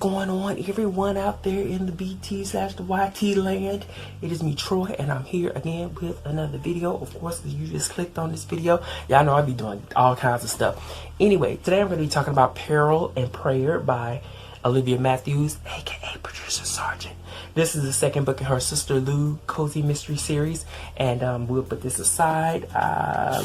going on, everyone out there in the BT/the YT land? It is me, Troi, and I'm here again with another video. Of course, you just clicked on this video. Y'all know I be doing all kinds of stuff. Anyway, today I'm going to be talking about Peril and Prayer by Olivia Matthews, aka Producer Sergeant. This is the second book in her Sister Lou Cozy Mystery series, and we'll put this aside.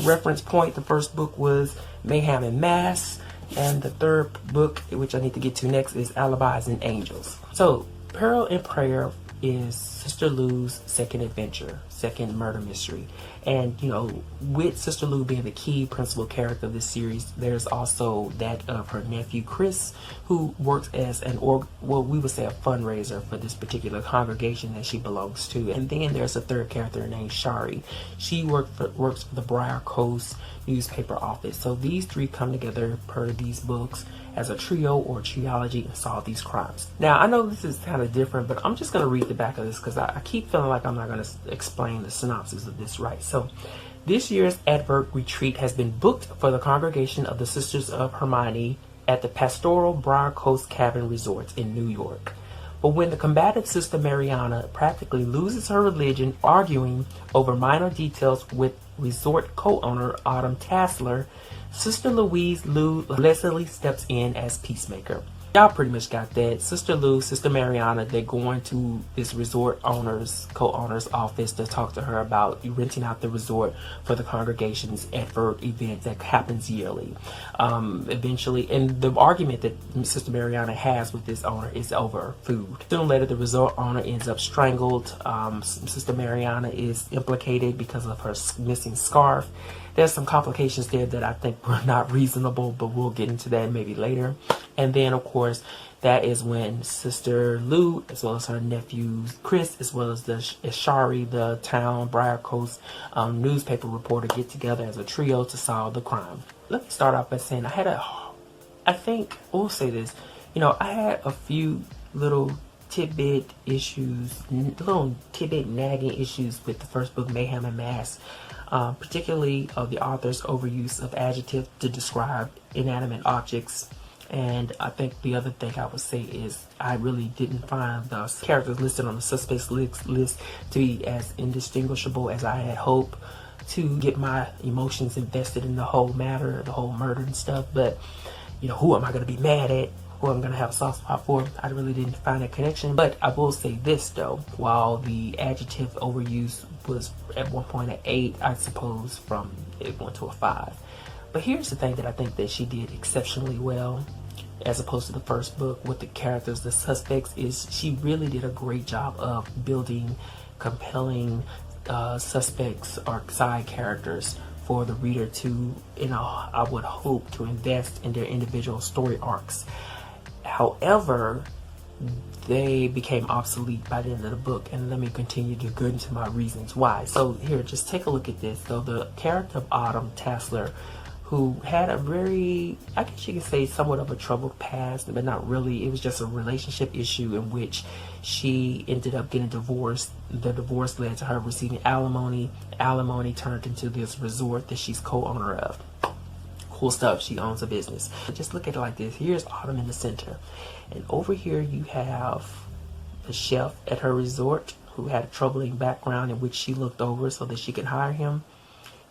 Reference point, the first book was Mayhem and Mass, and the third book, which I need to get to next, is Alibis and Angels. So, Peril and Prayer is Sister Lou's second adventure, second murder mystery. And, you know, with Sister Lou being the key principal character of this series, there's also that of her nephew, Chris, who works as we would say a fundraiser for this particular congregation that she belongs to. And then there's a third character named Shari. She works for the Briar Coast newspaper office. So these three come together per these books as a trio or trilogy and solve these crimes. Now, I know this is kind of different, but I'm just going to read the back of this because I keep feeling like I'm not going to explain the synopsis of this right. So, this year's Advert Retreat has been booked for the congregation of the Sisters of Hermione at the pastoral Briar Coast Cabin Resorts in New York. But when the combative Sister Marianna practically loses her religion arguing over minor details with resort co-owner Autumn Tassler, Sister Louise LaSalle steps in as peacemaker. Y'all pretty much got that. Sister Lou, Sister Marianna, they're going to this resort co-owner's office to talk to her about renting out the resort for the congregation's advert event that happens yearly. Eventually, and the argument that Sister Marianna has with this owner is over food. Soon later, the resort owner ends up strangled. Sister Marianna is implicated because of her missing scarf. There's some complications there that I think were not reasonable, but we'll get into that maybe later. And then, of course, that is when Sister Lou, as well as her nephew Chris, as well as Shari, the town Briar Coast newspaper reporter, get together as a trio to solve the crime. Let me start off by saying I think we'll say this. You know, I had a few little tidbit nagging issues with the first book, Mayhem and Mass. Particularly of the author's overuse of adjective to describe inanimate objects. And I think the other thing I would say is I really didn't find the characters listed on the suspects list to be as indistinguishable as I had hoped to get my emotions invested in the whole matter, the whole murder and stuff. But, you know, who am I going to be mad at? Who I'm going to have a soft spot for? I really didn't find a connection. But I will say this, though. While the adjective overuse was at one point an 8, I suppose from it went to a 5. But here's the thing that I think that she did exceptionally well, as opposed to the first book with the characters, the suspects, is she really did a great job of building compelling suspects or side characters for the reader to, you know, I would hope to invest in their individual story arcs. However, they became obsolete by the end of the book, and let me continue to go into my reasons why. So here, just take a look at this. So the character of Autumn Tassler, who had a very, I guess you could say, somewhat of a troubled past, but not really. It was just a relationship issue in which she ended up getting divorced. The divorce led to her receiving alimony. Alimony turned into this resort that she's co-owner of. Cool stuff. She owns a business. Just look at it like this. Here's Autumn in the center, and over here you have the chef at her resort who had a troubling background in which she looked over so that she could hire him.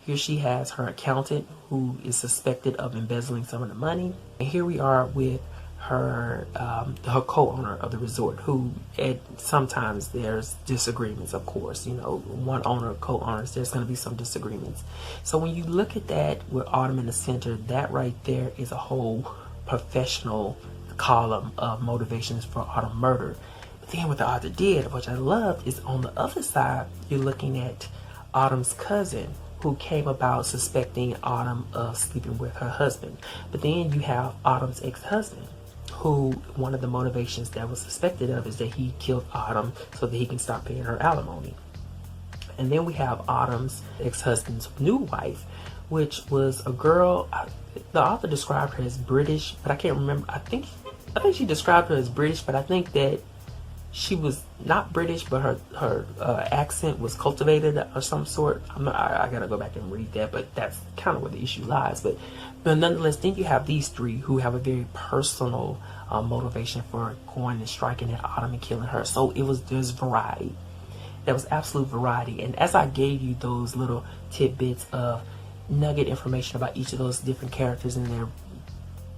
Here she has her accountant who is suspected of embezzling some of the money, and here we are with her co-owner of the resort, who sometimes there's disagreements, of course. You know, one owner, co-owners, there's going to be some disagreements. So when you look at that with Autumn in the center, that right there is a whole professional column of motivations for Autumn murder. But then what the author did, which I loved, is on the other side, you're looking at Autumn's cousin, who came about suspecting Autumn of sleeping with her husband. But then you have Autumn's ex-husband, who one of the motivations that was suspected of is that he killed Autumn so that he can stop paying her alimony. And then we have Autumn's ex-husband's new wife, which was a girl. The author described her as British, but I can't remember. I think she described her as British, but I think that she was not British, but her accent was cultivated of some sort. I gotta go back and read that, but that's kind of where the issue lies. But nonetheless, then you have these three who have a very personal motivation for going and striking at Autumn and killing her. So there's variety. There was absolute variety. And as I gave you those little tidbits of nugget information about each of those different characters and their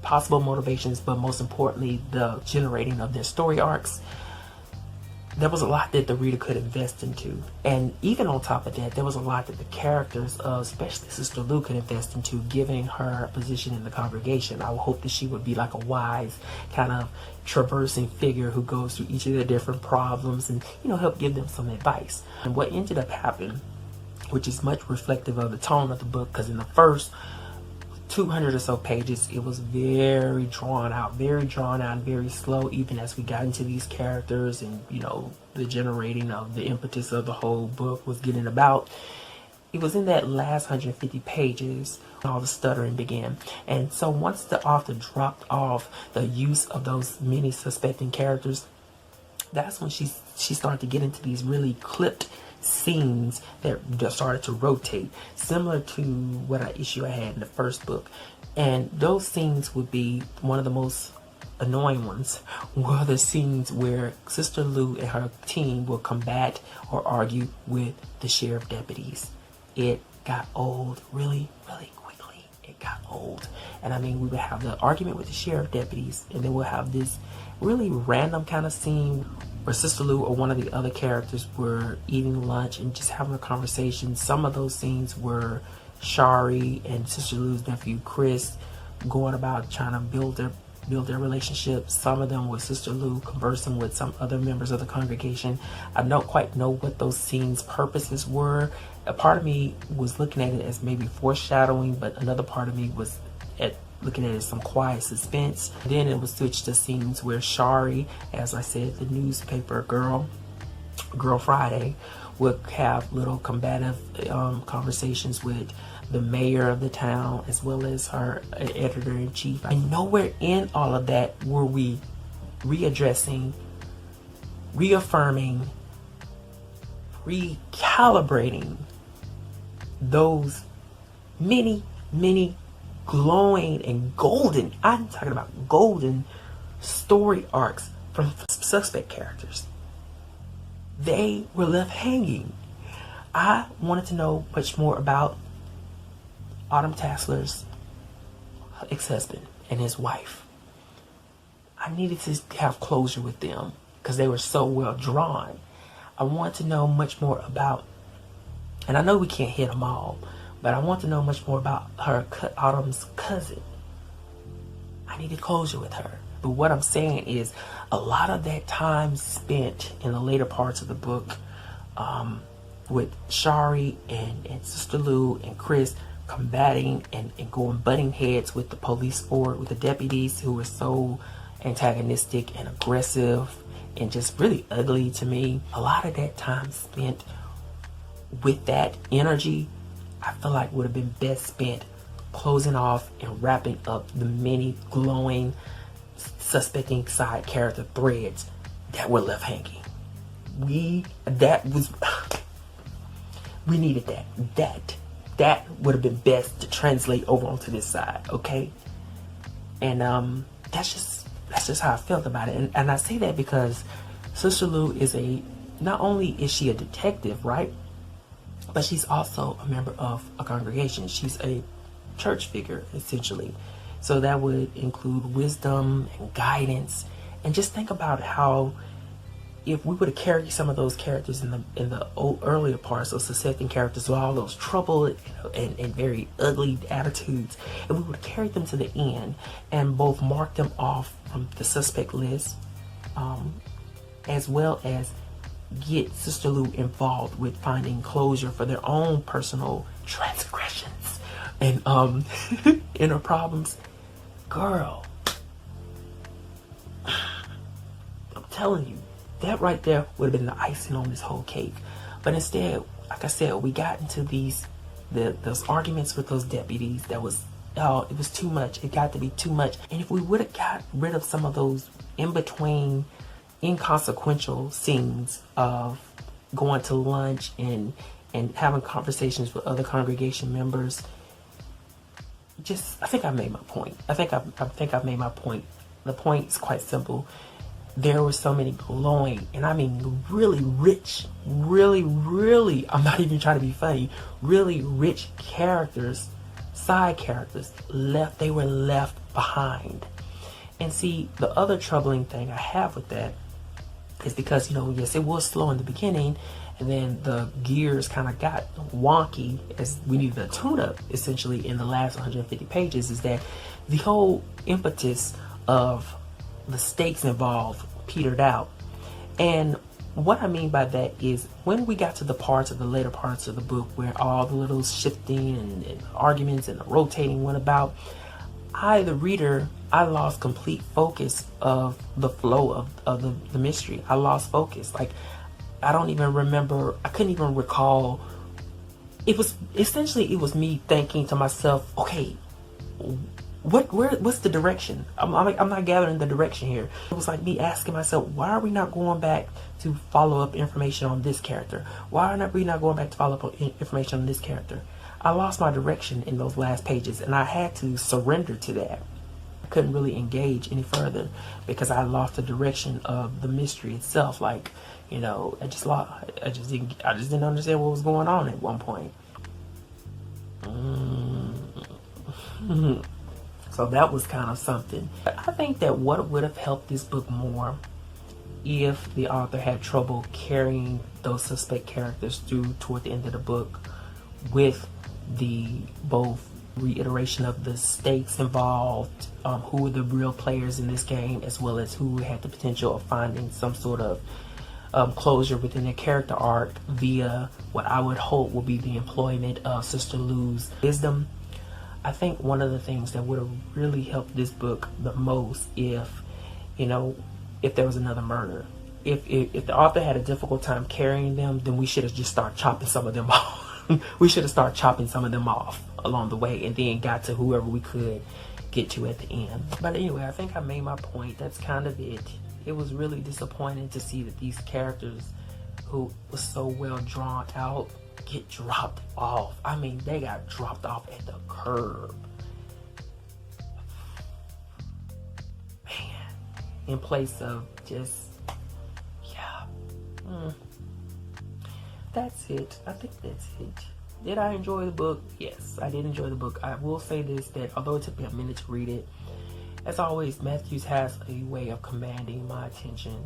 possible motivations, but most importantly, the generating of their story arcs, there was a lot that the reader could invest into. And even on top of that, there was a lot that the characters of especially Sister Lou could invest into, giving her position in the congregation. I would hope that she would be like a wise kind of traversing figure who goes through each of their different problems and, help give them some advice. And what ended up happening, which is much reflective of the tone of the book, because in the first 200 or so pages, it was very drawn out and very slow, even as we got into these characters and, the generating of the impetus of the whole book was getting about. It was in that last 150 pages all the stuttering began. And so once the author dropped off the use of those many suspecting characters, that's when she started to get into these really clipped scenes that started to rotate, similar to what issue I had in the first book. And those scenes would be one of the most annoying ones, were the scenes where Sister Lou and her team will combat or argue with the sheriff deputies. It got old really, really quickly. It got old. And I mean, we would have the argument with the sheriff deputies, and then we'll have this really random kind of scene where Sister Lou or one of the other characters were eating lunch and just having a conversation. Some of those scenes were Shari and Sister Lou's nephew Chris going about trying to build their relationship. Some of them were Sister Lou conversing with some other members of the congregation. I don't quite know what those scenes' purposes were. A part of me was looking at it as maybe foreshadowing, but another part of me was looking at it as some quiet suspense. Then it was switched to scenes where Shari, as I said, the newspaper girl Friday, would have little combative conversations with the mayor of the town as well as her editor-in-chief. And nowhere in all of that were we readdressing, reaffirming, recalibrating those many glowing and golden, I'm talking about golden story arcs from suspect characters. They were left hanging. I wanted to know much more about Autumn Tassler's ex-husband and his wife. I needed to have closure with them because they were so well drawn. I wanted to know much more about, and I know we can't hit them all, but I want to know much more about Autumn's cousin. I needed closure with her. But what I'm saying is a lot of that time spent in the later parts of the book with Shari and Sister Lou and Chris combating and going butting heads with the police force, with the deputies who were so antagonistic and aggressive and just really ugly to me. A lot of that time spent with that energy, I feel like would have been best spent closing off and wrapping up the many glowing, suspecting side character threads that were left hanging. We needed that. That would have been best to translate over onto this side, okay? And that's just how I felt about it. And I say that because Sister Lou is not only is she a detective, right? But she's also a member of a congregation. She's a church figure, essentially. So that would include wisdom and guidance. And just think about how if we would have carried some of those characters in the earlier parts, those suspecting characters with all those troubled and very ugly attitudes, and we would have carried them to the end and both marked them off from the suspect list, as well as get Sister Lou involved with finding closure for their own personal transgressions and inner problems. Girl, I'm telling you, that right there would have been the icing on this whole cake. But instead, like I said, we got into those arguments with those deputies. It was too much. It got to be too much. And if we would have got rid of some of those in between inconsequential scenes of going to lunch and having conversations with other congregation members. I think I made my point. I think I've made my point. The point is quite simple. There were so many glowing, and I mean really rich, really, I'm not even trying to be funny, really rich characters, side characters, they were left behind. And see, the other troubling thing I have with that is because, yes, it was slow in the beginning, and then the gears kind of got wonky as we needed a tune-up, essentially, in the last 150 pages, is that the whole impetus of the stakes involved petered out. And what I mean by that is when we got to the later parts of the book where all the little shifting and arguments and the rotating went about, the reader, I lost complete focus of the flow of the mystery. I lost focus. Like, I don't even remember, I couldn't even recall. It was me thinking to myself, okay, what's the direction? I'm not gathering the direction here. It was like me asking myself, why are we not going back to follow up information on this character? Why are we not going back to follow up information on this character? I lost my direction in those last pages, and I had to surrender to that. I couldn't really engage any further because I lost the direction of the mystery itself. Like, I just didn't understand what was going on at one point. So that was kind of something. I think that what would have helped this book more if the author had trouble carrying those suspect characters through toward the end of the book with the both reiteration of the stakes involved, who were the real players in this game, as well as who had the potential of finding some sort of closure within their character arc via what I would hope will be the employment of Sister Lou's wisdom. I think one of the things that would have really helped this book the most if there was another murder. If the author had a difficult time carrying them, then we should have just started chopping some of them off. We should have started chopping some of them off along the way and then got to whoever we could get to at the end. But anyway, I think I made my point. That's kind of it. It was really disappointing to see that these characters who was so well drawn out get dropped off. I mean, they got dropped off at the curb. Man, in place of just, that's it. I think that's it. Did I enjoy the book? Yes, I did enjoy the book. I will say this, that although it took me a minute to read it, as always, Matthews has a way of commanding my attention.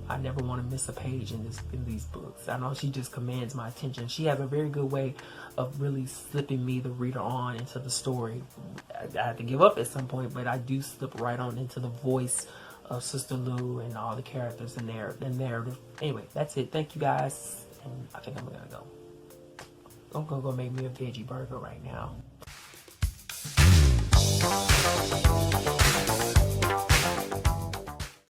I never want to miss a page in these books. I know she just commands my attention. She has a very good way of really slipping me, the reader, on into the story. I had to give up at some point, but I do slip right on into the voice of Sister Lou and all the characters in there, the narrative. Anyway, that's it. Thank you guys, and I think I'm gonna go. I'm gonna go make me a veggie burger right now.